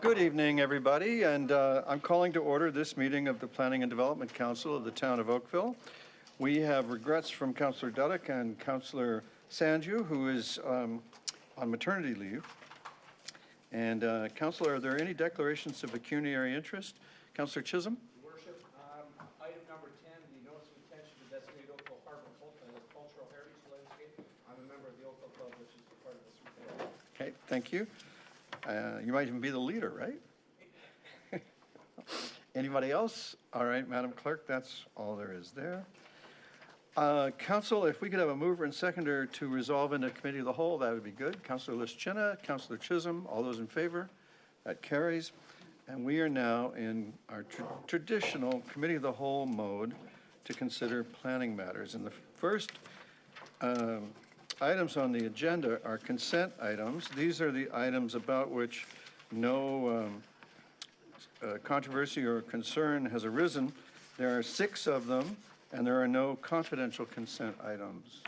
Good evening, everybody, and I'm calling to order this meeting of the Planning and Development Council of the Town of Oakville. We have regrets from Councillor Dudek and Councillor Sanju, who is on maternity leave. And Councillor, are there any declarations of pecuniary interest? Councillor Chisholm? Your Worship, item number 10, the notice of intention to designate Oakville Harbour as a cultural heritage landscape. I'm a member of the Oakville Club, which is part of this report. Okay, thank you. You might even be the leader, right? Anybody else? All right, Madam Clerk, that's all there is there. Council, if we could have a mover and seconder to resolve in a committee of the whole, that would be good. Councillor Lischina, Councillor Chisholm, all those in favor? That carries. And we are now in our traditional committee of the whole mode to consider planning matters. And the first items on the agenda are consent items. These are the items about which no controversy or concern has arisen. There are 6 of them, and there are no confidential consent items.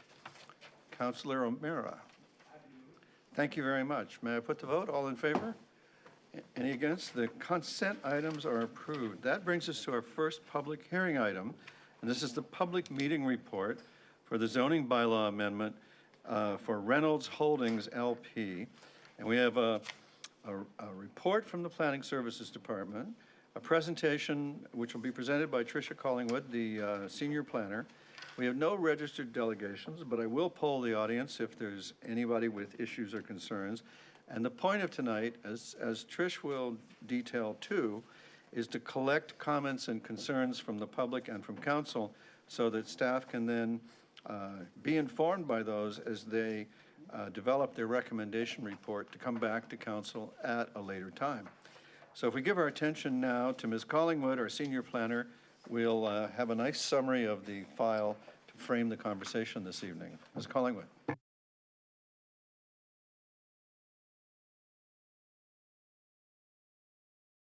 Councillor O'Meara. Thank you very much. May I put the vote? All in favor? Any against? The consent items are approved. That brings us to our first public hearing item, and this is the public meeting report for the zoning bylaw amendment for Reynolds Holdings LP. And we have a report from the Planning Services Department, a presentation which will be presented by Tricia Collingwood, the senior planner. We have no registered delegations, but I will poll the audience if there's anybody with issues or concerns. And the point of tonight, as Trish will detail too, is to collect comments and concerns from the public and from council so that staff can then be informed by those as they develop their recommendation report to come back to council at a later time. So if we give our attention now to Ms. Collingwood, our senior planner, we'll have a nice summary of the file to frame the conversation this evening. Ms. Collingwood.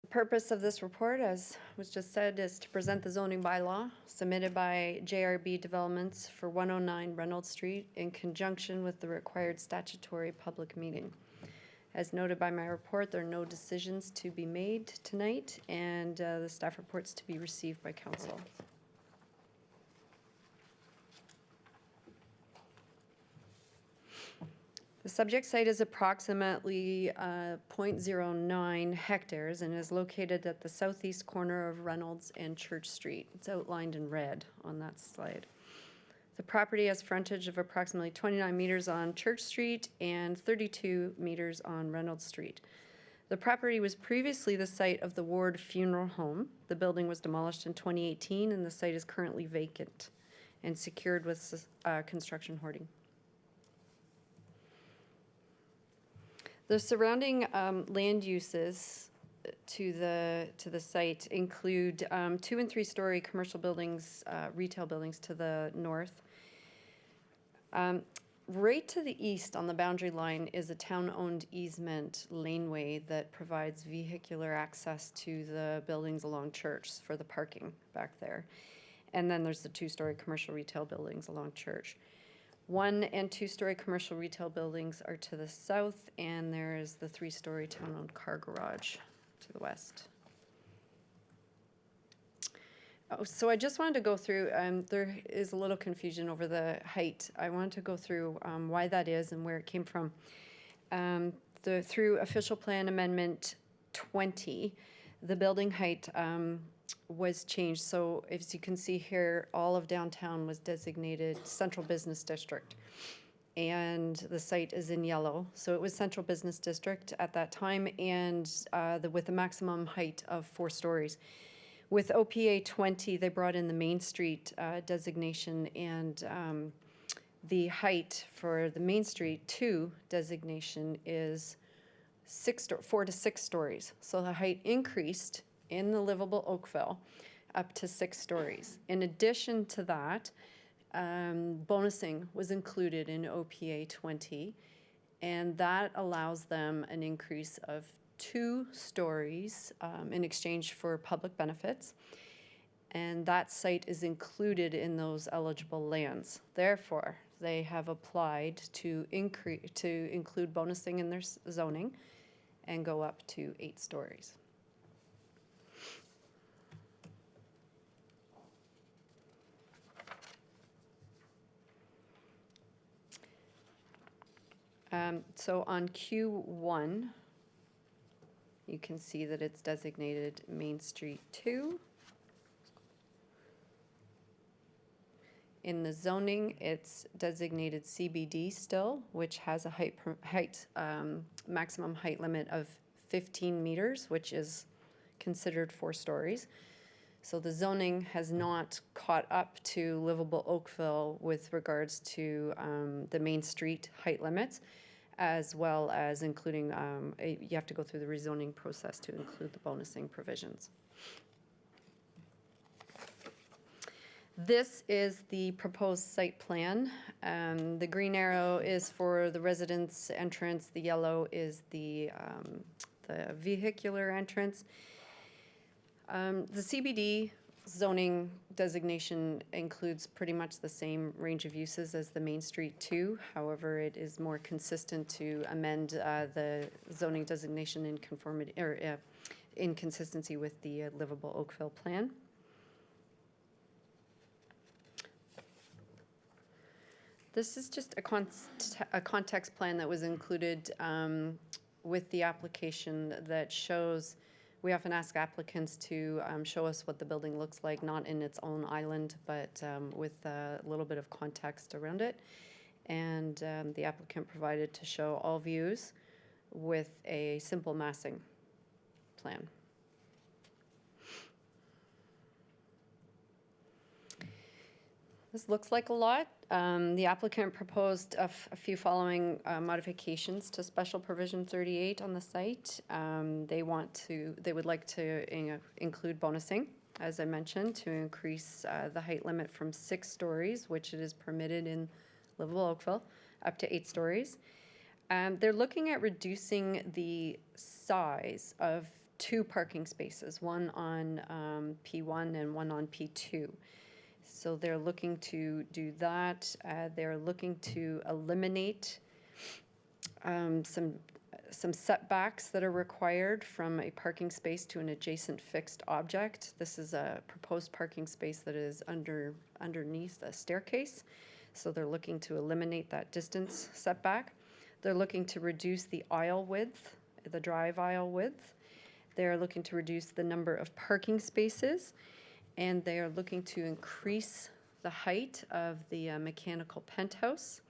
The purpose of this report, as was just said, is to present the zoning bylaw submitted by JRB Developments for 109 Reynolds Street in conjunction with the required statutory public meeting. As noted by my report, there are no decisions to be made tonight, and the staff report's to be received by council. The subject site is approximately 0.09 hectares and is located at the southeast corner of Reynolds and Church Street. It's outlined in red on that slide. The property has frontage of approximately 29 meters on Church Street and 32 meters on Reynolds Street. The property was previously the site of the Ward Funeral Home. The building was demolished in 2018 and the site is currently vacant and secured with construction hoarding. The surrounding land uses to the site include 2- and 3-story commercial buildings, retail buildings to the north. Right to the east on the boundary line is a town-owned easement laneway that provides vehicular access to the buildings along Church for the parking back there. And then there's the 2-story commercial retail buildings along Church. 1- and 2-story commercial retail buildings are to the south, and there is the 3-story town-owned car garage to the west. Oh, so I just wanted to go through, there is a little confusion over the height. I wanted to go through why that is and where it came from. Through Official Plan Amendment 20, the building height was changed. So as you can see here, all of downtown was designated Central Business District. And the site is in yellow. So it was Central Business District at that time, and with a maximum height of 4 stories. With OPA 20, they brought in the Main Street designation, and the height for the Main Street 2 designation is 4 to 6 stories. So the height increased in the livable Oakville up to 6 stories. In addition to that, bonusing was included in OPA 20, and that allows them an increase of 2 stories in exchange for public benefits, and that site is included in those eligible lands. Therefore, they have applied to include bonusing in their zoning, and go up to 8 stories. So on Q1, you can see that it's designated Main Street 2. In the zoning, it's designated CBD still, which has a maximum height limit of 15 meters, which is considered 4 stories. So the zoning has not caught up to livable Oakville with regards to the Main Street height limits, as well as including, you have to go through the rezoning process to include the bonusing provisions. This is the proposed site plan. The green arrow is for the residence entrance. The yellow is the vehicular entrance. The CBD zoning designation includes pretty much the same range of uses as the Main Street 2. However, it is more consistent to amend the zoning designation in conformity or in consistency with the livable Oakville plan. This is just a context plan that was included with the application that shows, we often ask applicants to show us what the building looks like, not in its own island, but with a little bit of context around it. And the applicant provided to show all views with a simple massing plan. This looks like a lot. The applicant proposed a few following modifications to Special Provision 38 on the site. They would like to include bonusing, as I mentioned, to increase the height limit from 6 stories, which it is permitted in livable Oakville, up to 8 stories. They're looking at reducing the size of 2 parking spaces, one on P1 and one on P2. So they're looking to do that. They're looking to eliminate some setbacks that are required from a parking space to an adjacent fixed object. This is a proposed parking space that is underneath a staircase. So they're looking to eliminate that distance setback. They're looking to reduce the aisle width, the drive aisle width. They're looking to reduce the number of parking spaces. And they are looking to increase the height of the mechanical penthouse.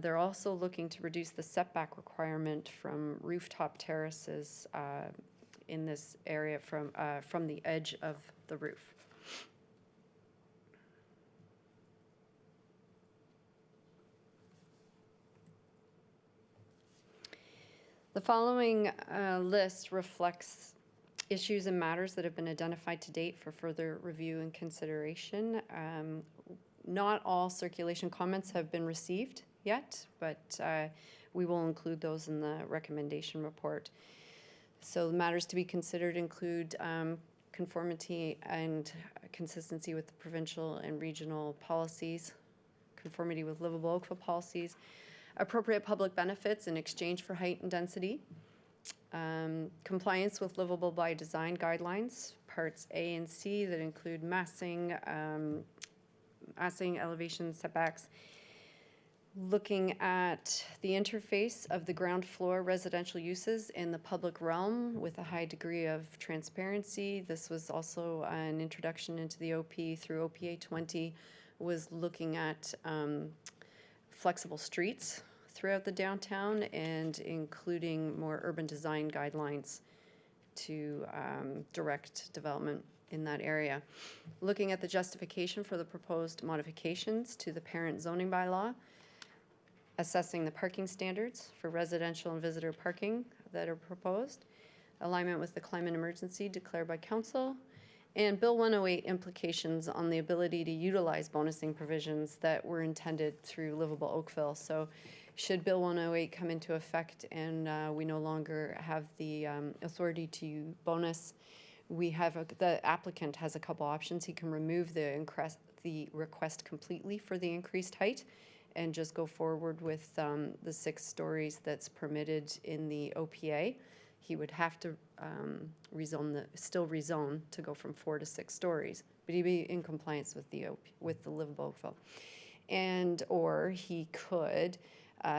They're also looking to reduce the setback requirement from rooftop terraces in this area from the edge of the roof. The following list reflects issues and matters that have been identified to date for further review and consideration. Not all circulation comments have been received yet, but we will include those in the recommendation report. So the matters to be considered include conformity and consistency with the provincial and regional policies, conformity with livable Oakville policies, appropriate public benefits in exchange for height and density, compliance with livable by design guidelines, parts A and C that include massing, elevation, setbacks, looking at the interface of the ground floor residential uses in the public realm with a high degree of transparency. This was also an introduction into the OP through OPA 20, was looking at flexible streets throughout the downtown and including more urban design guidelines to direct development in that area. Looking at the justification for the proposed modifications to the parent zoning bylaw, assessing the parking standards for residential and visitor parking that are proposed, alignment with the climate emergency declared by council, and Bill 108 implications on the ability to utilize bonusing provisions that were intended through livable Oakville. So should Bill 108 come into effect and we no longer have the authority to bonus, the applicant has a couple options. He can remove the request completely for the increased height and just go forward with the 6 stories that's permitted in the OPA. He would have to still rezone to go from 4 to 6 stories, but he'd be in compliance with the Livable Oakville. And or he could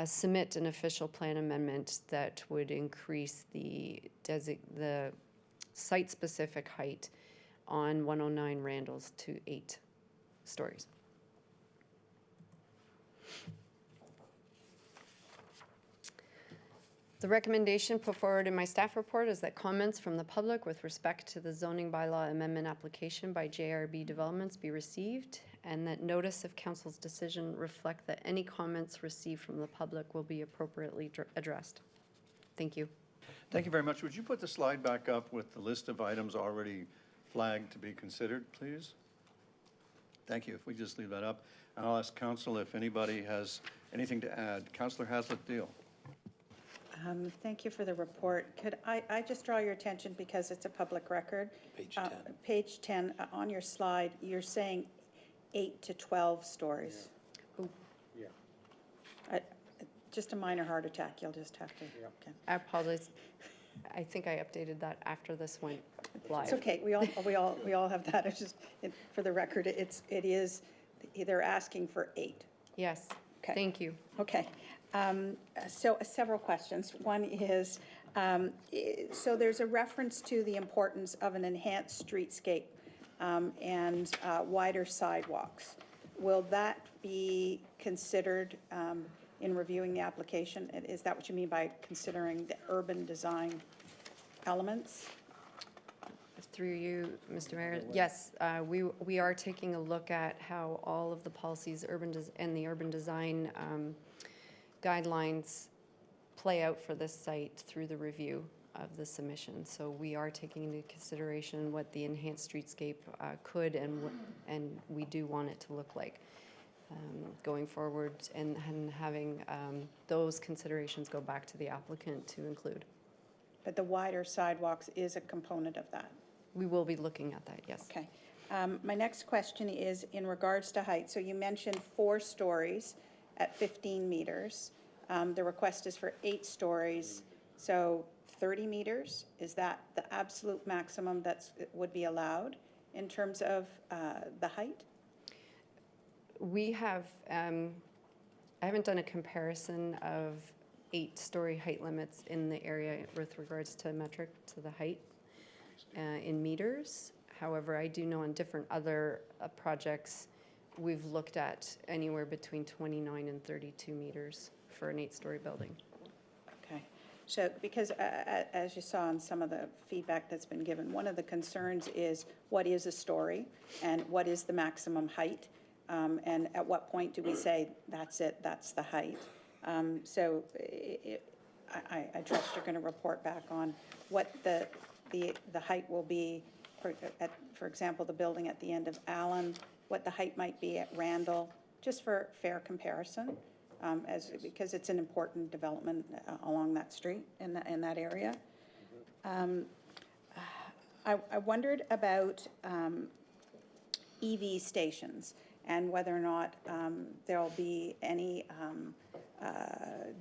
submit an official plan amendment that would increase the site-specific height on 109 Randalls to 8 stories. The recommendation put forward in my staff report is that comments from the public with respect to the zoning bylaw amendment application by JRB Developments be received, and that notice of council's decision reflect that any comments received from the public will be appropriately addressed. Thank you. Thank you very much. Would you put the slide back up with the list of items already flagged to be considered, please? Thank you. If we just leave that up. And I'll ask council if anybody has anything to add. Councillor Haslett-Deal. Thank you for the report. Could I just draw your attention, because it's a public record? Page 10. Page 10, on your slide, you're saying 8 to 12 stories. Yeah. Just a minor heart attack, you'll just have to. Okay. I apologize. I think I updated that after this went live. It's okay, we all have that. It's just, for the record, it is, they're asking for 8. Yes. Okay. Thank you. Okay. So several questions. One is, so there's a reference to the importance of an enhanced streetscape and wider sidewalks. Will that be considered in reviewing the application? Is that what you mean by considering the urban design elements? Through you, Mr. Mayor, yes, we are taking a look at how all of the policies and the urban design guidelines play out for this site through the review of the submission. So we are taking into consideration what the enhanced streetscape could and we do want it to look like going forward, and having those considerations go back to the applicant to include. But the wider sidewalks is a component of that. We will be looking at that, yes. Okay. My next question is in regards to height. So you mentioned 4 stories at 15 meters. The request is for 8 stories. So 30 meters, is that the absolute maximum that would be allowed in terms of the height? We have, I haven't done a comparison of 8-story height limits in the area with regards to metric to the height in meters. However, I do know on different other projects, we've looked at anywhere between 29 and 32 meters for an 8-story building. Okay. So because as you saw in some of the feedback that's been given, one of the concerns is what is a story and what is the maximum height? And at what point do we say, that's it, that's the height? So I trust you're going to report back on what the height will be, for example, the building at the end of Allen, what the height might be at Randall, just for fair comparison, because it's an important development along that street in that area. I wondered about EV stations and whether or not there'll be any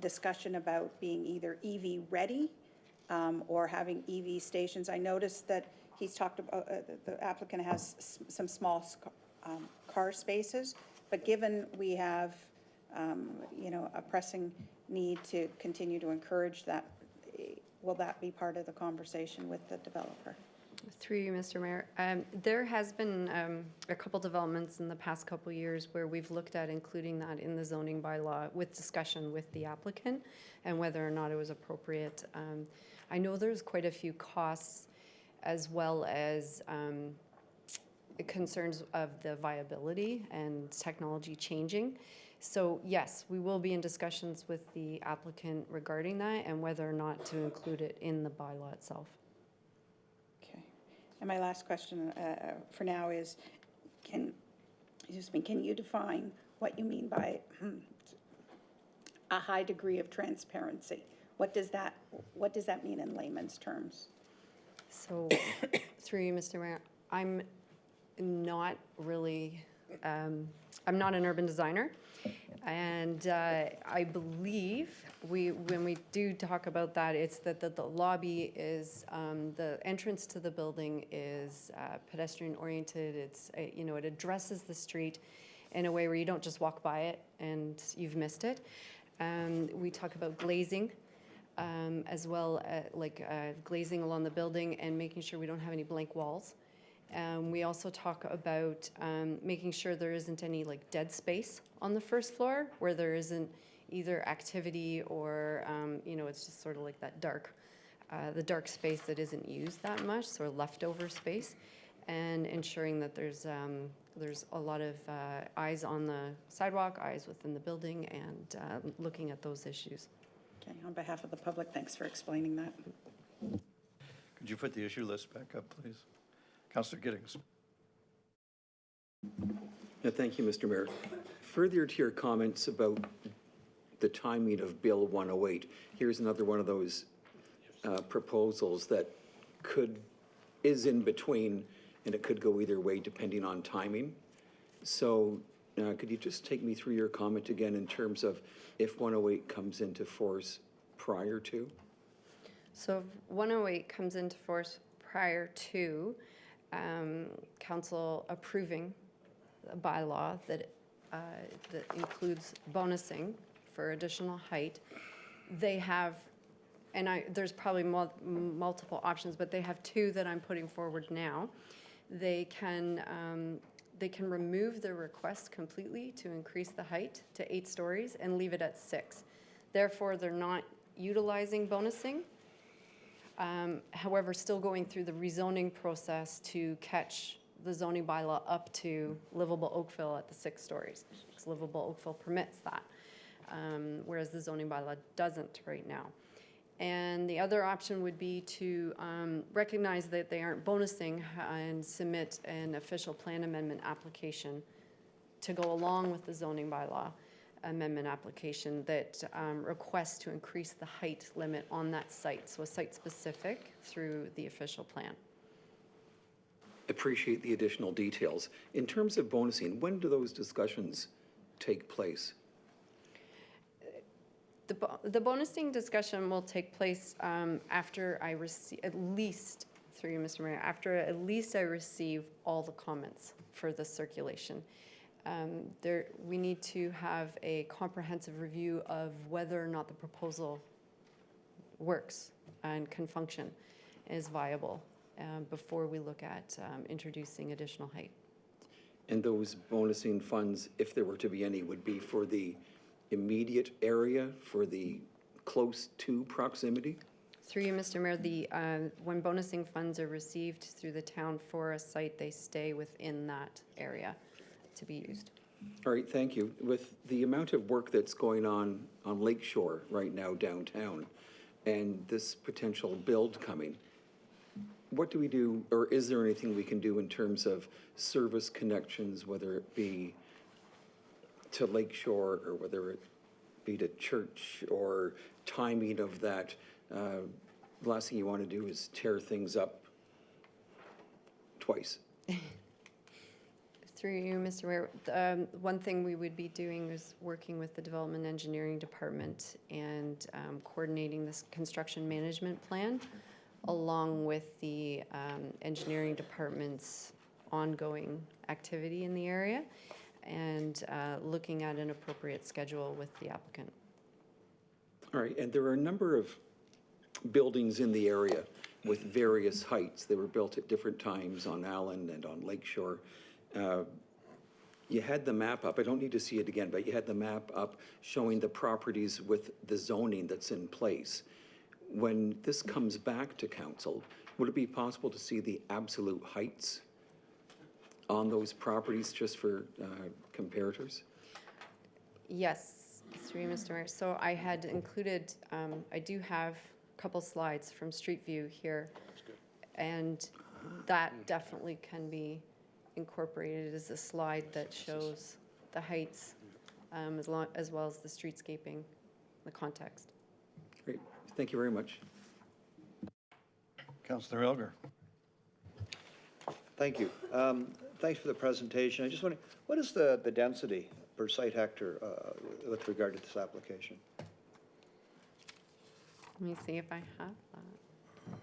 discussion about being either EV ready or having EV stations. I noticed that he's talked about, the applicant has some small car spaces, but given we have, a pressing need to continue to encourage that, will that be part of the conversation with the developer? Through you, Mr. Mayor. There has been a couple developments in the past couple years where we've looked at including that in the zoning bylaw with discussion with the applicant and whether or not it was appropriate. I know there's quite a few costs as well as concerns of the viability and technology changing. So yes, we will be in discussions with the applicant regarding that and whether or not to include it in the bylaw itself. Okay. And my last question for now is, can you define what you mean by a high degree of transparency? What does that mean in layman's terms? So through you, Mr. Mayor, I'm not really I'm not an urban designer, and I believe when we do talk about that, it's that the lobby is, the entrance to the building is pedestrian oriented. It's, it addresses the street in a way where you don't just walk by it and you've missed it. We talk about glazing, as well, glazing along the building and making sure we don't have any blank walls. We also talk about making sure there isn't any dead space on the first floor where there isn't either activity or, it's just sort of like that the dark space that isn't used that much, sort of leftover space, and ensuring that there's a lot of eyes on the sidewalk, eyes within the building, and looking at those issues. Okay, on behalf of the public, thanks for explaining that. Could you put the issue list back up, please? Councillor Giddings. Yeah, thank you, Mr. Mayor. Further to your comments about the timing of Bill 108, here's another one of those proposals that is in between, and it could go either way depending on timing. So could you just take me through your comment again in terms of if 108 comes into force prior to? So if 108 comes into force prior to council approving a bylaw that includes bonusing for additional height, they have, and there's probably multiple options, but they have two that I'm putting forward now. They can remove the request completely to increase the height to 8 stories and leave it at 6. Therefore, they're not utilizing bonusing. However, still going through the rezoning process to catch the zoning bylaw up to livable Oakville at the 6 stories, because livable Oakville permits that, whereas the zoning bylaw doesn't right now. And the other option would be to recognize that they aren't bonusing and submit an official plan amendment application to go along with the zoning bylaw amendment application that requests to increase the height limit on that site, so a site-specific through the official plan. Appreciate the additional details. In terms of bonusing, when do those discussions take place? The bonusing discussion will take place after I receive, at least, through you, Mr. Mayor, after at least I receive all the comments for the circulation. We need to have a comprehensive review of whether or not the proposal works and can function, is viable, before we look at introducing additional height. And those bonusing funds, if there were to be any, would be for the immediate area, for the close to proximity? Through you, Mr. Mayor, when bonusing funds are received through the town for a site, they stay within that area to be used. All right, thank you. With the amount of work that's going on Lakeshore right now downtown, and this potential build coming, what do we do, or is there anything we can do in terms of service connections, whether it be to Lakeshore or whether it be to church, or timing of that? The last thing you want to do is tear things up twice. Through you, Mr. Mayor, one thing we would be doing is working with the Development Engineering Department and coordinating this construction management plan along with the Engineering Department's ongoing activity in the area, and looking at an appropriate schedule with the applicant. All right, and there are a number of buildings in the area with various heights. They were built at different times on Allen and on Lakeshore. You had the map up, I don't need to see it again, but you had the map up showing the properties with the zoning that's in place. When this comes back to council, would it be possible to see the absolute heights on those properties just for comparators? Yes, through you, Mr. Mayor. So I had included, I do have a couple slides from Street View here, and that definitely can be incorporated as a slide that shows the heights as well as the streetscaping, the context. Great, thank you very much. Councillor Elgar. Thank you. Thanks for the presentation. I just wondering, what is the density per site hectare with regard to this application? Let me see if I have that.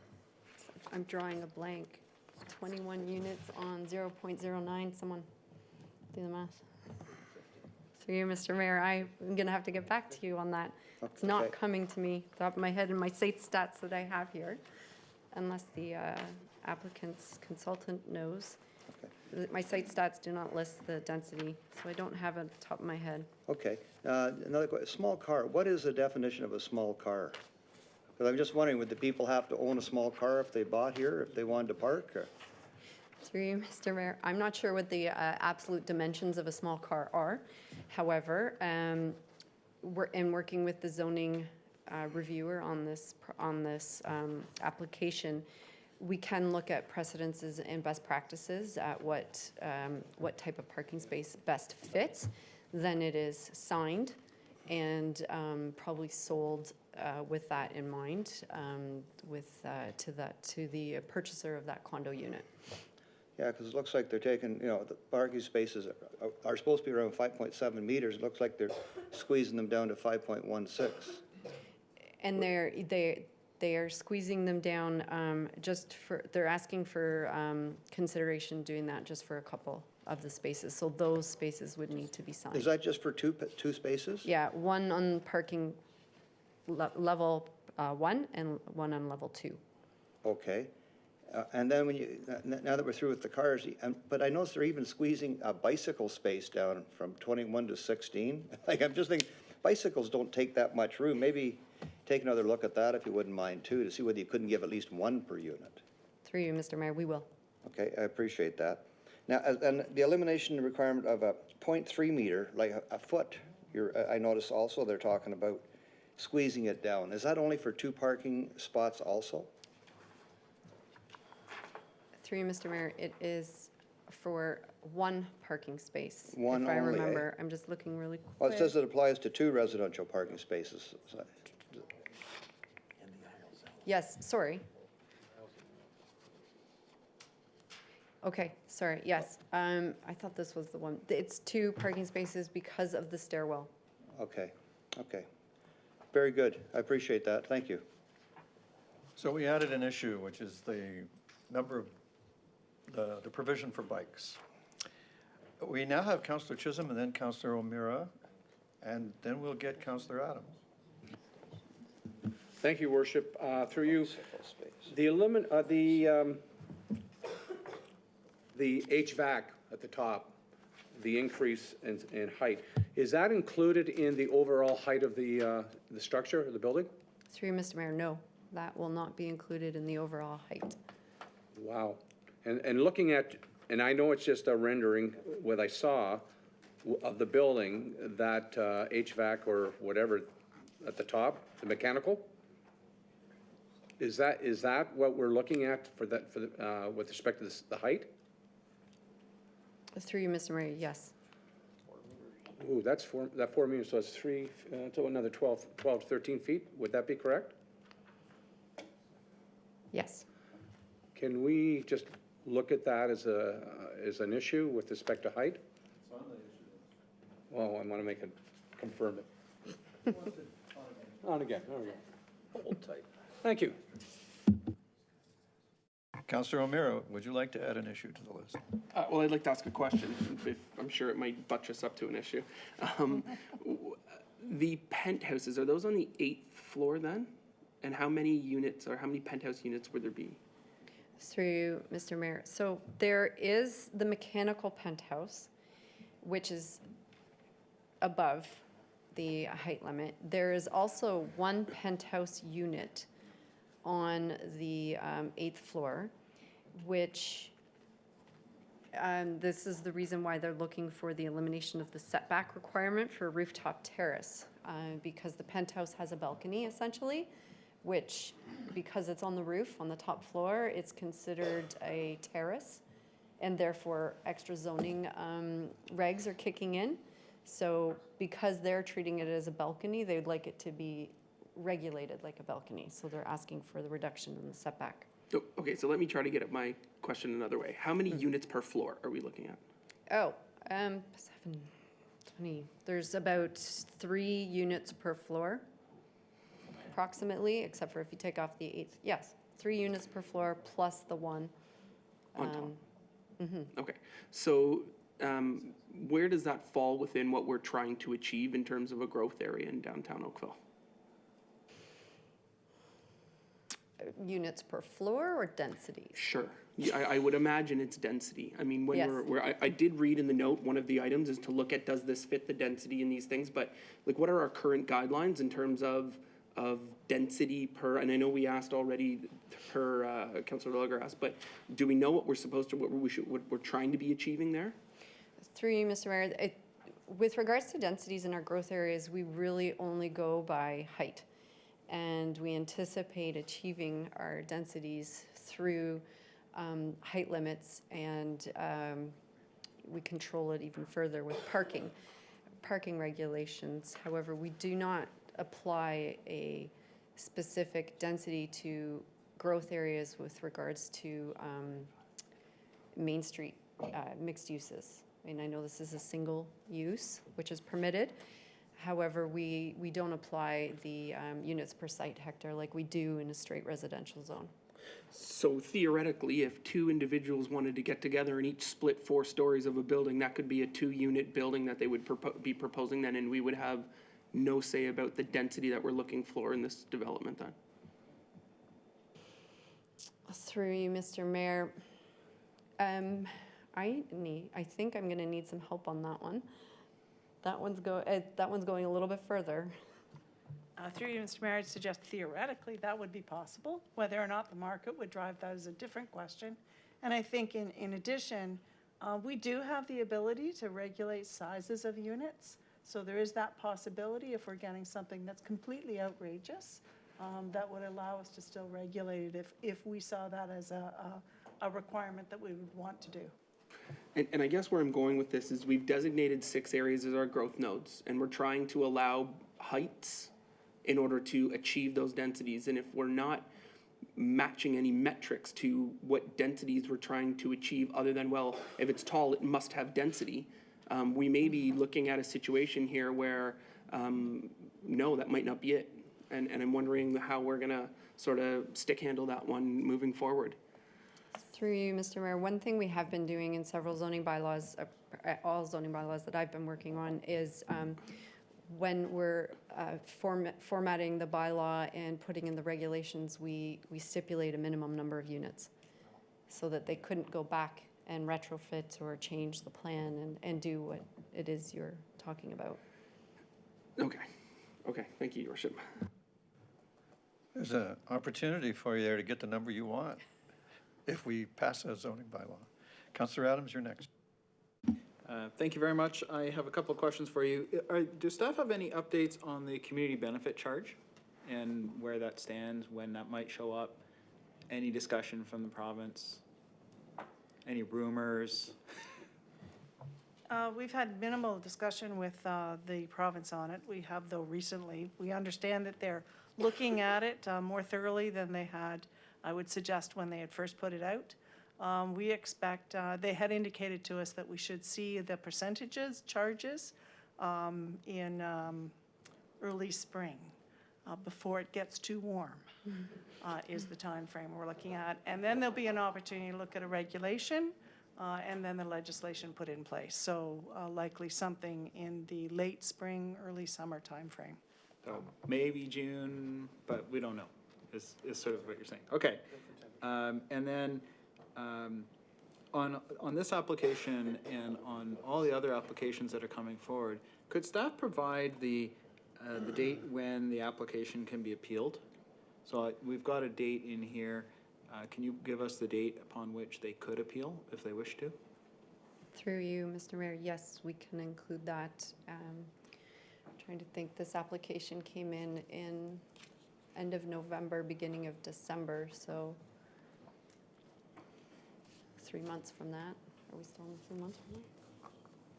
I'm drawing a blank. 21 units on 0.09. Someone do the math. Through you, Mr. Mayor, I'm going to have to get back to you on that. It's not Okay. coming to me, top of my head, in my site stats that I have here, unless the applicant's consultant knows. My site stats do not list the density, so I don't have it at the top of my head. Okay. Another question, small car, what is the definition of a small car? Because I'm just wondering, would the people have to own a small car if they bought here, if they wanted to park? Or? Through you, Mr. Mayor, I'm not sure what the absolute dimensions of a small car are. However, we're in working with the zoning reviewer on this application, we can look at precedences and best practices at what type of parking space best fits. Then it is signed and probably sold with that in mind, to the purchaser of that condo unit. Yeah, because it looks like they're taking, the parking spaces are supposed to be around 5.7 meters. It looks like they're squeezing them down to 5.16. And they are squeezing them down they're asking for consideration doing that just for a couple of the spaces. So those spaces would need to be signed. Is that just for two spaces? Yeah, one on parking level 1 and one on level 2. Okay. And then now that we're through with the cars, but I noticed they're even squeezing a bicycle space down from 21 to 16. Like, I'm just thinking, bicycles don't take that much room. Maybe take another look at that if you wouldn't mind too, to see whether you couldn't give at least one per unit. Through you, Mr. Mayor, we will. Okay, I appreciate that. Now, and the elimination requirement of a 0.3 meter, like a foot, I noticed also they're talking about squeezing it down. Is that only for 2 parking spots also? Through you, Mr. Mayor, it is for 1 parking space. One if I only, eh? remember. I'm just looking really quick. Well, it says it applies to 2 residential parking spaces. So- Yes, sorry. Okay, sorry, yes. I thought this was the one. It's 2 parking spaces because of the stairwell. Okay, okay. Very good. I appreciate that. Thank you. So we added an issue, which is the number of, the provision for bikes. We now have Councillor Chisholm and then Councillor O'Meara, and then we'll get Councillor Adams. Thank you, Worship. Through you, Bicycle space. the HVAC at the top, the increase in height, is that included in the overall height of the structure of the building? Through you, Mr. Mayor, no, that will not be included in the overall height. Wow. And looking at, and I know it's just a rendering, what I saw of the building, that HVAC or whatever at the top, the mechanical, is that what we're looking at for that, with respect to the height? Through you, Mr. Mayor, yes. Ooh, that's 4 meters, so it's so another 12 to 13 feet, would that be correct? Yes. Can we just look at that as an issue with respect to height? It's on the issue. Well, I want to make it, confirm it. On again, there we go. Hold tight. Thank you. Councillor O'Meara, would you like to add an issue to the list? Well, I'd like to ask a question. I'm sure it might buttress up to an issue. The penthouses, are those on the 8th floor then? And how many units or how many penthouse units would there be? Through you, Mr. Mayor. So there is the mechanical penthouse, which is above the height limit. There is also 1 penthouse unit on the 8th floor, which this is the reason why they're looking for the elimination of the setback requirement for a rooftop terrace, because the penthouse has a balcony essentially, which, because it's on the roof, on the top floor, it's considered a terrace, and therefore extra zoning regs are kicking in. So because they're treating it as a balcony, they'd like it to be regulated like a balcony. So they're asking for the reduction in the setback. Okay, so let me try to get at my question another way. How many units per floor are we looking at? Oh, 7, 20, there's about 3 units per floor, approximately, except for if you take off the 8th. Yes, 3 units per floor plus the 1. On top? Okay, so where does that fall within what we're trying to achieve in terms of a growth area in downtown Oakville? Units per floor or densities? Sure. Yeah, I would imagine it's density. I mean, when Yes. I did read in the note, one of the items is to look at, does this fit the density in these things? But like, what are our current guidelines in terms of density per, and I know we asked already per, Councilor Lugger asked, but do we know what we're supposed to, what we're trying to be achieving there? Through you, Mr. Mayor, with regards to densities in our growth areas, we really only go by height. And we anticipate achieving our densities through height limits, and we control it even further with parking regulations. However, we do not apply a specific density to growth areas with regards to Main Street mixed uses. I mean, I know this is a single use, which is permitted. However, we don't apply the units per site hectare like we do in a straight residential zone. So theoretically, if 2 individuals wanted to get together and each split 4 stories of a building, that could be a 2-unit building that they would be proposing then, and we would have no say about the density that we're looking for in this development then? Through you, Mr. Mayor, I think I'm going to need some help on that one. That one's going a little bit further. Through you, Mr. Mayor, I'd suggest theoretically that would be possible. Whether or not the market would drive that is a different question. And I think in addition, we do have the ability to regulate sizes of units. So there is that possibility if we're getting something that's completely outrageous, that would allow us to still regulate it if we saw that as a requirement that we would want to do. And I guess where I'm going with this is we've designated 6 areas as our growth nodes, and we're trying to allow heights in order to achieve those densities. And if we're not matching any metrics to what densities we're trying to achieve other than, well, if it's tall, it must have density, we may be looking at a situation here where, no, that might not be it. And I'm wondering how we're going to sort of stick handle that one moving forward. Through you, Mr. Mayor, one thing we have been doing in several zoning bylaws, all zoning bylaws that I've been working on, is when we're formatting the bylaw and putting in the regulations, we stipulate a minimum number of units so that they couldn't go back and retrofit or change the plan and do what it is you're talking about. Okay, thank you, Your Worship. There's an opportunity for you there to get the number you want if we pass a zoning bylaw. Councillor Adams, you're next. Thank you very much. I have a couple of questions for you. Do staff have any updates on the community benefit charge and where that stands, when that might show up? Any discussion from the province? Any rumors? We've had minimal discussion with the province on it. We have, though, recently. We understand that they're looking at it more thoroughly than they had, I would suggest, when they had first put it out. We expect, they had indicated to us that we should see the charges in early spring, before it gets too warm, is the time frame we're looking at. And then there'll be an opportunity to look at a regulation, and then the legislation put in place. So likely something in the late spring, early summer time frame. So maybe June, but we don't know, is sort of what you're saying. Okay. And then on this application and on all the other applications that are coming forward, could staff provide the date when the application can be appealed? So we've got a date in here. Can you give us the date upon which they could appeal if they wish to? Through you, Mr. Mayor, yes, we can include that. Trying to think, this application came in end of November, beginning of December, so 3 months from that. Are we still in 3 months from that?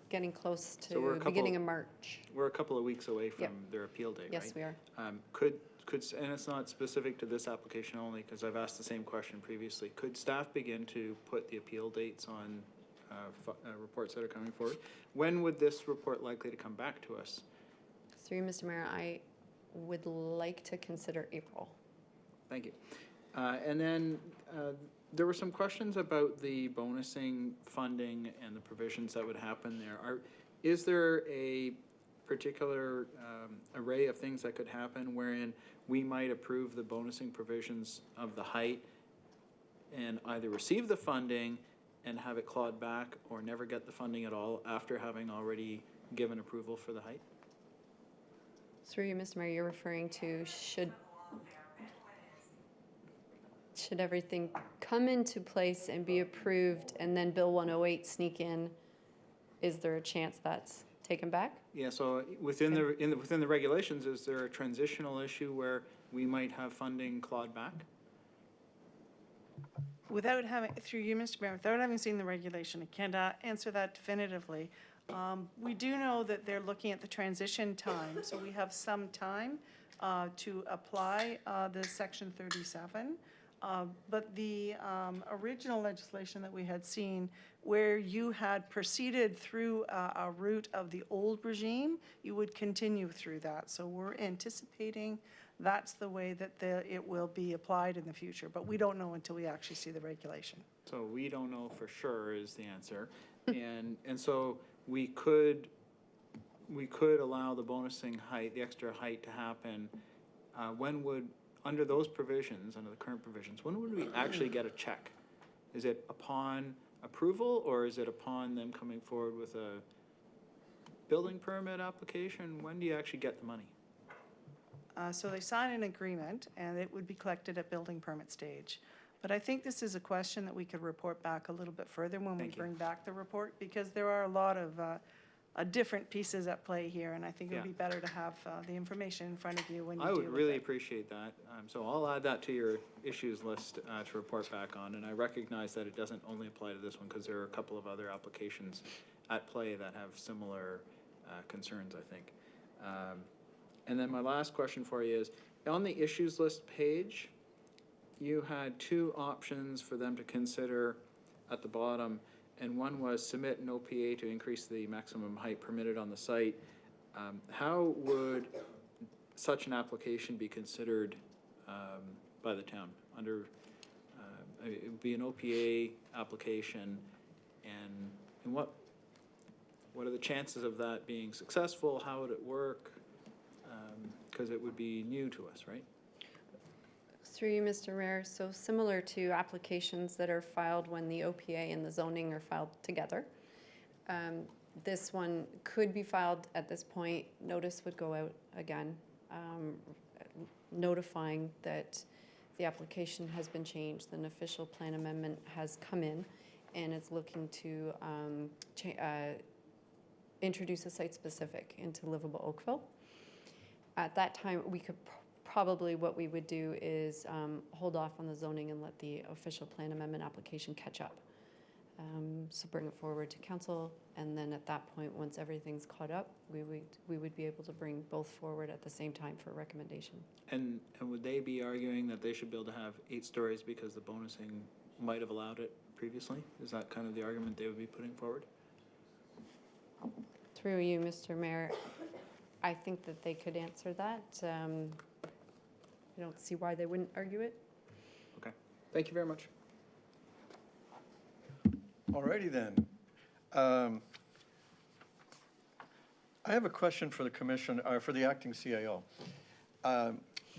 Getting close So we're to beginning of March. We're a couple of weeks away from Yep. their appeal date, Yes, right? we are. Could and it's not specific to this application only, because I've asked the same question previously, could staff begin to put the appeal dates on reports that are coming forward? When would this report likely to come back to us? Through you, Mr. Mayor, I would like to consider April. Thank you. And then there were some questions about the bonusing funding and the provisions that would happen there. Is there a particular array of things that could happen wherein we might approve the bonusing provisions of the height and either receive the funding and have it clawed back, or never get the funding at all after having already given approval for the height? Through you, Mr. Mayor, you're referring to should everything come into place and be approved and then Bill 108 sneak in? Is there a chance that's taken back? Yeah, so within the regulations, is there a transitional issue where we might have funding clawed back? Without having, through you, Mr. Mayor, without having seen the regulation, I can't answer that definitively. We do know that they're looking at the transition time, so we have some time to apply the Section 37. But the original legislation that we had seen, where you had proceeded through a route of the old regime, you would continue through that. So we're anticipating that's the way that it will be applied in the future, but we don't know until we actually see the regulation. So we don't know for sure is the answer. And so we could allow the bonusing height, the extra height to happen. Under those provisions, under the current provisions, when would we actually get a check? Is it upon approval, or is it upon them coming forward with a building permit application? When do you actually get the money? So they sign an agreement, and it would be collected at building permit stage. But I think this is a question that we could report back a little bit further when we bring back the report, because there are a lot of different pieces at play here, and I think it would be better to have the information in front of you when you deal with it. I would really appreciate that. So I'll add that to your issues list to report back on, and I recognize that it doesn't only apply to this one, because there are a couple of other applications at play that have similar concerns, I think. And then my last question for you is, on the issues list page, you had two options for them to consider at the bottom, and one was submit an OPA to increase the maximum height permitted on the site. How would such an application be considered by the town? It would be an OPA application, and what are the chances of that being successful? How would it work? Because it would be new to us, right? Through you, Mr. Mayor, so similar to applications that are filed when the OPA and the zoning are filed together. This one could be filed at this point. Notice would go out again, notifying that the application has been changed. An official plan amendment has come in, and it's looking to introduce a site-specific into livable Oakville. At that time, we could probably, what we would do is hold off on the zoning and let the official plan amendment application catch up. So bring it forward to council, and then at that point, once everything's caught up, we would be able to bring both forward at the same time for recommendation. And would they be arguing that they should be able to have 8 stories because the bonusing might have allowed it previously? Is that kind of the argument they would be putting forward? Through you, Mr. Mayor, I think that they could answer that. I don't see why they wouldn't argue it. Okay, thank you very much. Alrighty then. I have a question for the commission, for the acting CAO.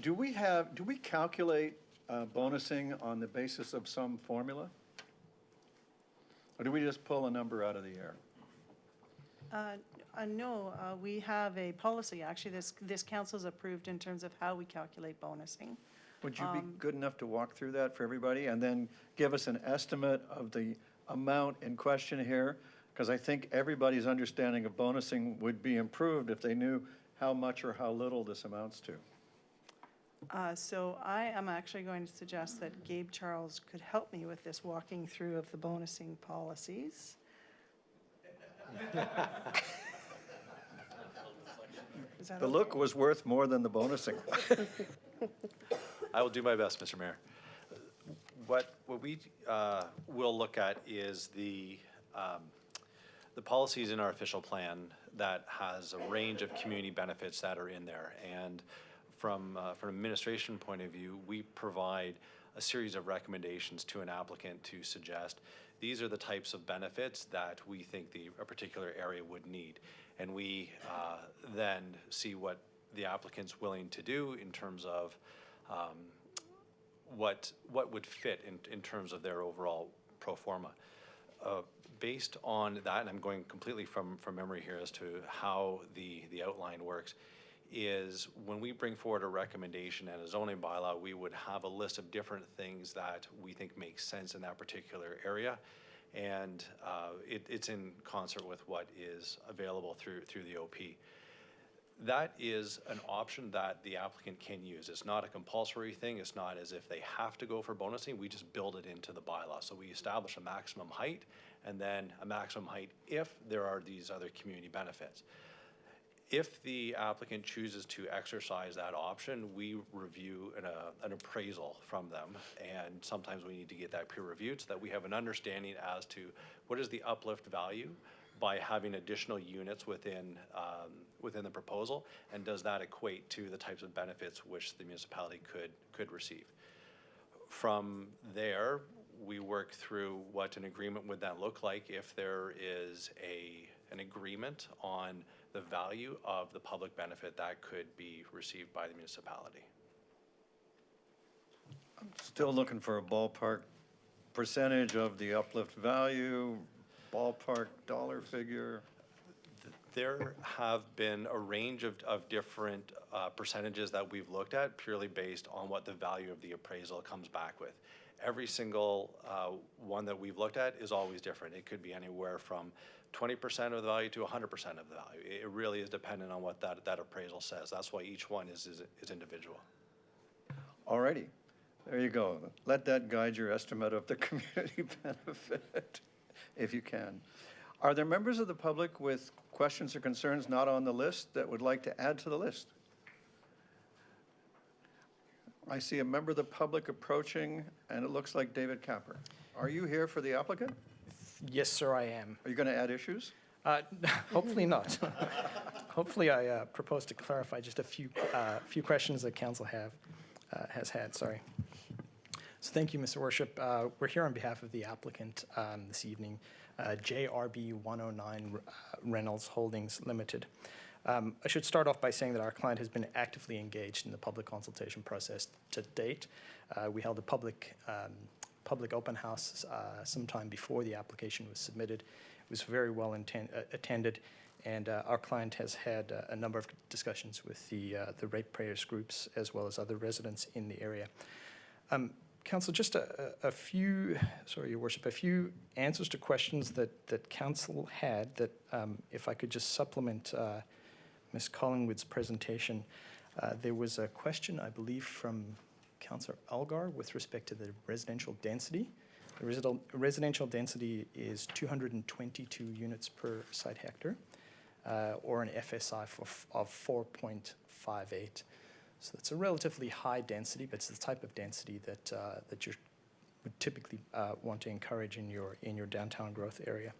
Do we calculate bonusing on the basis of some formula? Or do we just pull a number out of the air? No, we have a policy, actually, this council's approved in terms of how we calculate bonusing. Would you be good enough to walk through that for everybody and then give us an estimate of the amount in question here? Because I think everybody's understanding of bonusing would be improved if they knew how much or how little this amounts to. So I am actually going to suggest that Gabe Charles could help me with this walking through of the bonusing policies. The look was worth more than the bonusing. I will do my best, Mr. Mayor. What we will look at is the policies in our official plan that has a range of community benefits that are in there. And from an administration point of view, we provide a series of recommendations to an applicant to suggest these are the types of benefits that we think a particular area would need. And we then see what the applicant's willing to do in terms of what would fit in terms of their overall pro forma. Based on that, and I'm going completely from memory here as to how the outline works, is when we bring forward a recommendation and a zoning bylaw, we would have a list of different things that we think make sense in that particular area. And it's in concert with what is available through the OP. That is an option that the applicant can use. It's not a compulsory thing. It's not as if they have to go for bonusing. We just build it into the bylaw. So we establish a maximum height and then a maximum height if there are these other community benefits. If the applicant chooses to exercise that option, we review an appraisal from them, and sometimes we need to get that peer reviewed so that we have an understanding as to what is the uplift value by having additional units within the proposal, and does that equate to the types of benefits which the municipality could receive. From there, we work through what an agreement would then look like if there is an agreement on the value of the public benefit that could be received by the municipality. I'm still looking for a ballpark percentage of the uplift value, ballpark dollar figure. There have been a range of different percentages that we've looked at purely based on what the value of the appraisal comes back with. Every single one that we've looked at is always different. It could be anywhere from 20% of the value to 100% of the value. It really is dependent on what that appraisal says. That's why each one is individual. All righty, there you go. Let that guide your estimate of the community benefit, if you can. Are there members of the public with questions or concerns not on the list that would like to add to the list? I see a member of the public approaching, and it looks like David Capper. Are you here for the applicant? Yes, sir, I am. Are you going to add issues? Hopefully not. Hopefully I propose to clarify just a few questions that council has had, sorry. So thank you, Mr. Worship. We're here on behalf of the applicant this evening, JRB 109 Reynolds Holdings Limited. I should start off by saying that our client has been actively engaged in the public consultation process to date. We held a public open house sometime before the application was submitted. It was very well attended, and our client has had a number of discussions with the ratepayers groups as well as other residents in the area. Council, just a few, sorry, Your Worship, a few answers to questions that Council had that if I could just supplement Ms. Collingwood's presentation. There was a question, I believe, from Councillor Algar with respect to the residential density. The residential density is 222 units per site hectare, or an FSI of 4.58. So it's a relatively high density, but it's the type of density that you would typically want to encourage in your downtown growth area.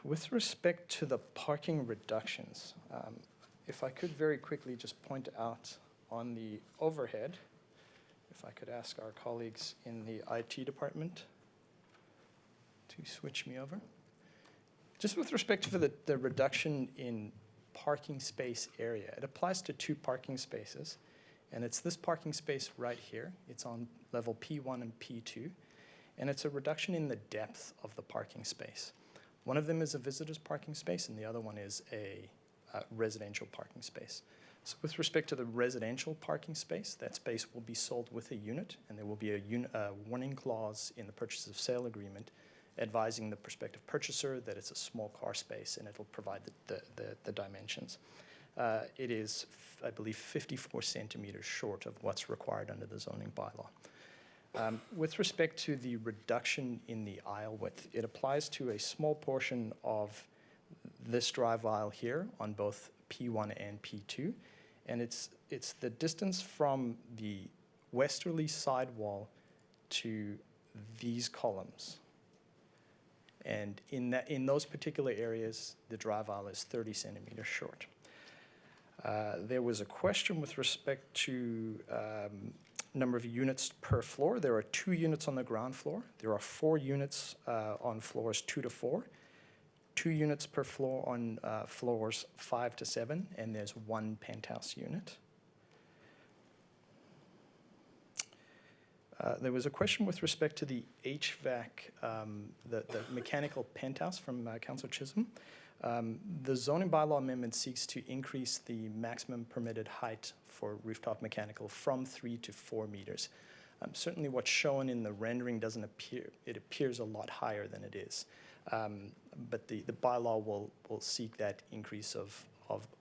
With respect to the parking reductions, if I could very quickly just point out on the overhead, if I could ask our colleagues in the IT department to switch me over. Just with respect to the reduction in parking space area, it applies to 2 parking spaces, and it's this parking space right here. It's on level P1 and P2, and it's a reduction in the depth of the parking space. One of them is a visitor's parking space, and the other one is a residential parking space. So with respect to the residential parking space, that space will be sold with a unit, and there will be a warning clause in the purchase of sale agreement advising the prospective purchaser that it's a small car space and it'll provide the dimensions. It is, I believe, 54 centimeters short of what's required under the zoning bylaw. With respect to the reduction in the aisle width, it applies to a small portion of this drive aisle here on both P1 and P2, And it's the distance from the westerly side wall to these columns. And in those particular areas, the drive aisle is 30 centimeters short. There was a question with respect to number of units per floor. There are 2 units on the ground floor. There are 4 units on floors 2 to 4, 2 units per floor on floors 5 to 7, and there's 1 penthouse unit. There was a question with respect to the HVAC, the mechanical penthouse from Councillor Chisholm. The zoning bylaw amendment seeks to increase the maximum permitted height for rooftop mechanical from 3 to 4 meters. Certainly what's shown in the rendering doesn't appear, it appears a lot higher than it is. But the bylaw will seek that increase of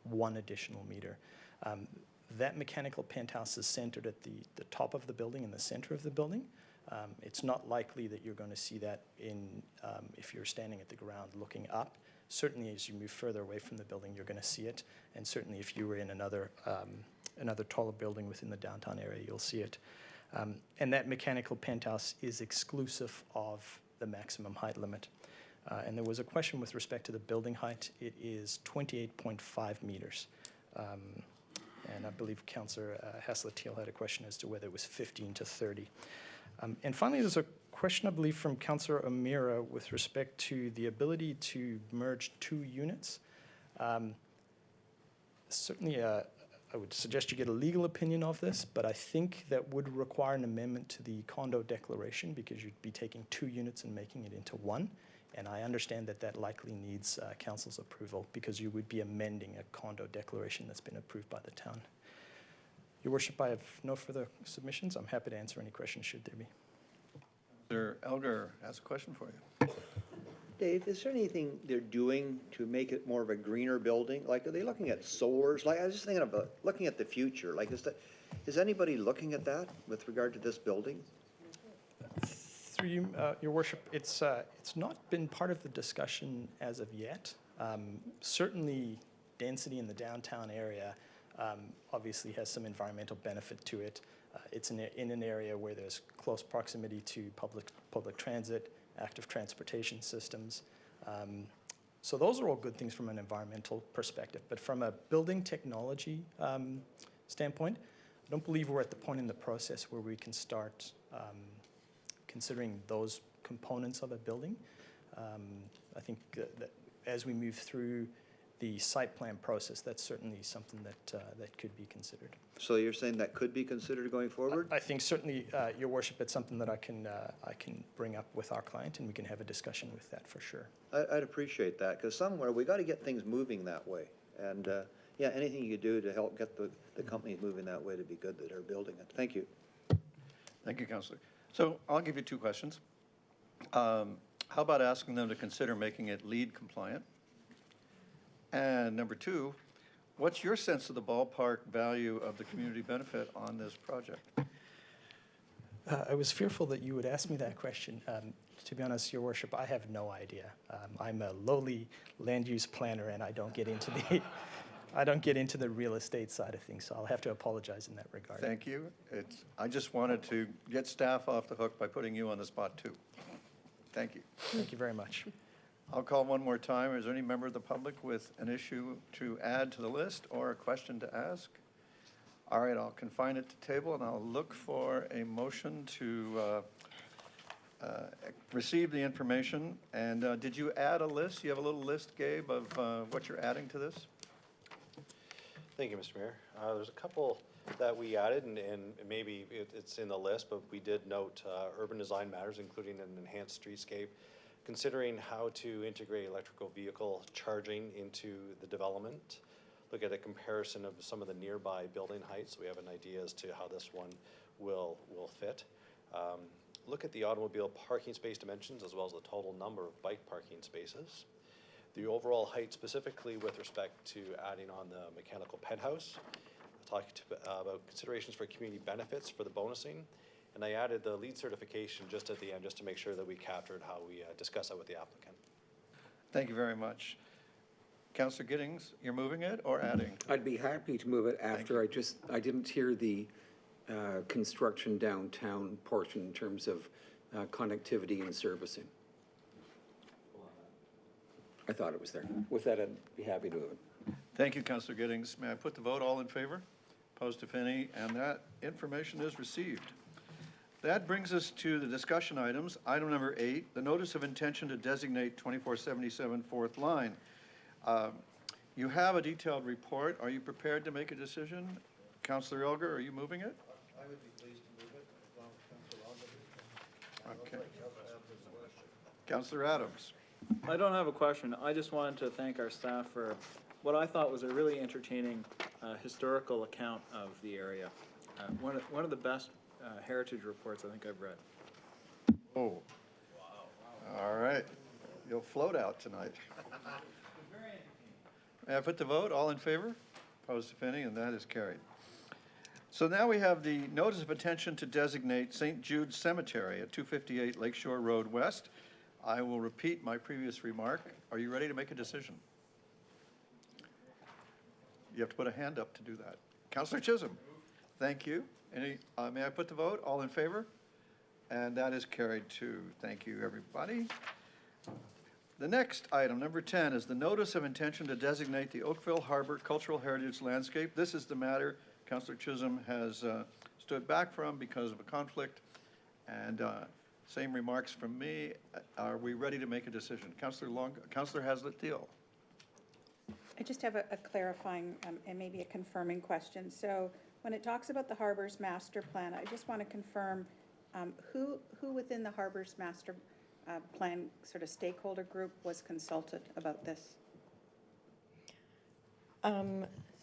1 additional meter. That mechanical penthouse is centered at the top of the building, in the center of the building. It's not likely that you're going to see that if you're standing at the ground looking up. Certainly as you move further away from the building, you're going to see it. And certainly if you were in another taller building within the downtown area, you'll see it. And that mechanical penthouse is exclusive of the maximum height limit. And there was a question with respect to the building height. It is 28.5 meters. And I believe Councillor Haslett-Teal had a question as to whether it was 15 to 30. And finally, there's a question, I believe, from Councillor O'Meara with respect to the ability to merge 2 units. Certainly, I would suggest you get a legal opinion of this, but I think that would require an amendment to the condo declaration because you'd be taking 2 units and making it into 1. And I understand that that likely needs council's approval because you would be amending a condo declaration that's been approved by the town. Your Worship, I have no further submissions. I'm happy to answer any questions should there be. Mr. Elgar has a question for you. Dave, is there anything they're doing to make it more of a greener building? Like, are they looking at solars? Like, I was just thinking about looking at the future. Like, is anybody looking at that with regard to this building? Through you, Your Worship, it's not been part of the discussion as of yet. Certainly, density in the downtown area obviously has some environmental benefit to it. It's in an area where there's close proximity to public transit, active transportation systems. So those are all good things from an environmental perspective. But from a building technology standpoint, I don't believe we're at the point in the process where we can start considering those components of a building. I think that as we move through the site plan process, that's certainly something that could be considered. So you're saying that could be considered going forward? I think certainly, Your Worship, it's something that I can bring up with our client, and we can have a discussion with that for sure. I'd appreciate that, because somewhere we got to get things moving that way. And yeah, anything you could do to help get the companies moving that way to be good that are building it. Thank you. Thank you, Councillor. So I'll give you 2 questions. How about asking them to consider making it LEED compliant? And number 2, what's your sense of the ballpark value of the community benefit on this project? I was fearful that you would ask me that question. To be honest, Your Worship, I have no idea. I'm a lowly land use planner, and I don't get into the real estate side of things, so I'll have to apologize in that regard. Thank you. I just wanted to get staff off the hook by putting you on the spot too. Thank you. Thank you very much. I'll call one more time. Is there any member of the public with an issue to add to the list or a question to ask? All right, I'll confine it to table, and I'll look for a motion to receive the information. And did you add a list? You have a little list, Gabe, of what you're adding to this? Thank you, Mr. Mayor. There's a couple that we added, and maybe it's in the list, but we did note urban design matters, including an enhanced streetscape, considering how to integrate electrical vehicle charging into the development, look at a comparison of some of the nearby building heights, so we have an idea as to how this one will fit. Look at the automobile parking space dimensions as well as the total number of bike parking spaces. The overall height specifically with respect to adding on the mechanical penthouse. Talking about considerations for community benefits for the bonusing. And I added the LEED certification just at the end, just to make sure that we captured how we discuss that with the applicant. Thank you very much. Counselor Giddings, you're moving it or adding? I'd be happy to move it after, I didn't hear the construction downtown portion in terms of connectivity and servicing. I thought it was there. With that, I'd be happy to move it. Thank you, Counselor Giddings. May I put the vote? All in favor? Opposed, if any? And that information is received. That brings us to the discussion items. Item number 8, the notice of intention to designate 2477 Fourth Line. You have a detailed report. Are you prepared to make a decision? Counselor Elgar, are you moving it? I would be pleased to move it, as long as Councilor Alder. Okay. Counselor Adams. I don't have a question. I just wanted to thank our staff for what I thought was a really entertaining historical account of the area. One of the best heritage reports I think I've read. Oh. Wow. All right. You'll float out tonight. May I put the vote? All in favor? Opposed, if any, and that is carried. So now we have the notice of intention to designate St. Jude Cemetery at 258 Lakeshore Road West. I will repeat my previous remark. Are you ready to make a decision? You have to put a hand up to do that. Counselor Chisholm? Thank you. Any, may I put the vote? All in favor? And that is carried too. Thank you, everybody. The next item, number 10, is the notice of intention to designate the Oakville Harbour Cultural Heritage Landscape. This is the matter Councillor Chisholm has stood back from because of a conflict. And same remarks from me. Are we ready to make a decision? Councillor Hazlitt-Deal. I just have a clarifying and maybe a confirming question. So when it talks about the Harbour's master plan, I just want to confirm who within the Harbour's master plan sort of stakeholder group was consulted about this?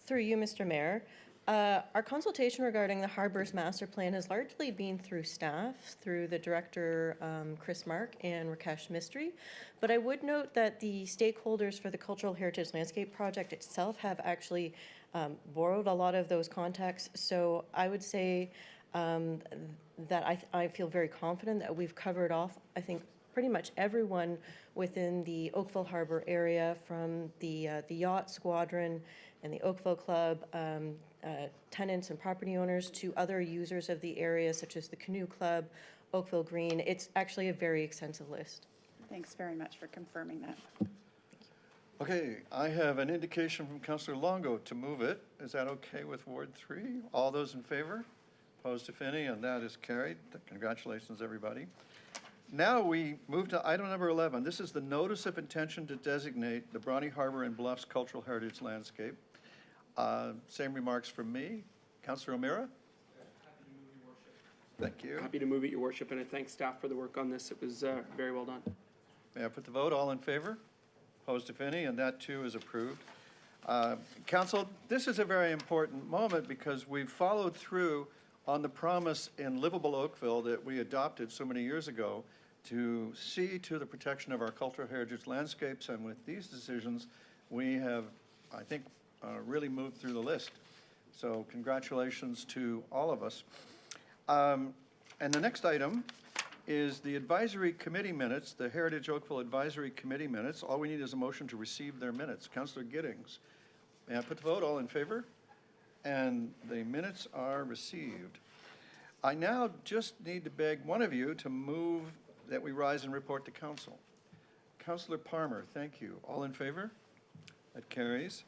Through you, Mr. Mayor. Our consultation regarding the Harbour's master plan has largely been through staff, through the director, Chris Mark, and Rakesh Mistry. But I would note that the stakeholders for the Cultural Heritage Landscape Project itself have actually borrowed a lot of those contacts. So I would say that I feel very confident that we've covered off, I think, pretty much everyone within the Oakville Harbour area, from the yacht squadron and the Oakville Club, tenants and property owners, to other users of the area such as the Canoe Club, Oakville Green. It's actually a very extensive list. Thanks very much for confirming that. Okay, I have an indication from Councillor Longo to move it. Is that okay with Ward 3? All those in favor? Opposed, if any, and that is carried. Congratulations, everybody. Now we move to item number 11. This is the notice of intention to designate the Bronte Harbour and Bluffs Cultural Heritage Landscape. Same remarks from me. Councillor O'Meara? Thank you. Happy to move it, Your Worship, and I thank staff for the work on this. It was very well done. May I put the vote? All in favor? Opposed, if any, and that too is approved. Council, this is a very important moment because we've followed through on the promise in livable Oakville that we adopted so many years ago to see to the protection of our cultural heritage landscapes. And with these decisions, we have, I think, really moved through the list. So congratulations to all of us. And the next item is the advisory committee minutes, the Heritage Oakville Advisory Committee minutes. All we need is a motion to receive their minutes. Councillor Giddings, may I put the vote? All in favor? And the minutes are received. I now just need to beg one of you to move that we rise and report to council. Councillor Palmer, thank you. All in favor? That carries.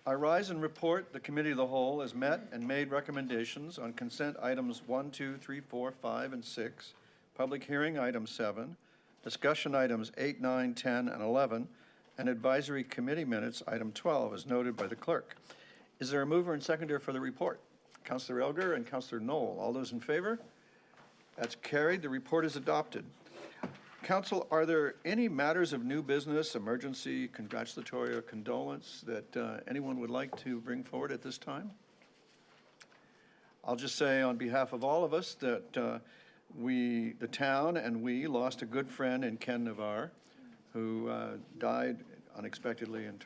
I rise and report the Committee of the Whole has met and made recommendations on consent items 1, 2, 3, 4, 5, and 6, public hearing item 7, discussion items 8, 9, 10, and 11, and advisory committee minutes item 12, as noted by the clerk. Is there a mover and seconder for the report? Councillor Elgar and Councillor Knoll. All those in favor? That's carried. The report is adopted. Council, are there any matters of new business, emergency, congratulatory, or condolence that anyone would like to bring forward at this time? I'll just say on behalf of all of us that the town and we lost a good friend in Ken Navarre, who died unexpectedly, and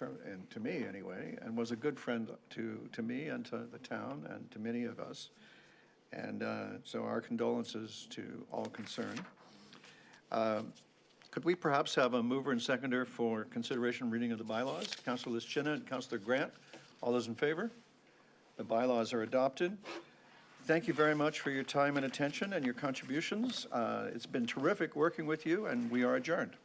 to me anyway, and was a good friend to me and to the town and to many of us. And so our condolences to all concerned. Could we perhaps have a mover and seconder for consideration and reading of the bylaws? Councilor Lischina and Councilor Grant, all those in favor? The bylaws are adopted. Thank you very much for your time and attention and your contributions. It's been terrific working with you, and we are adjourned.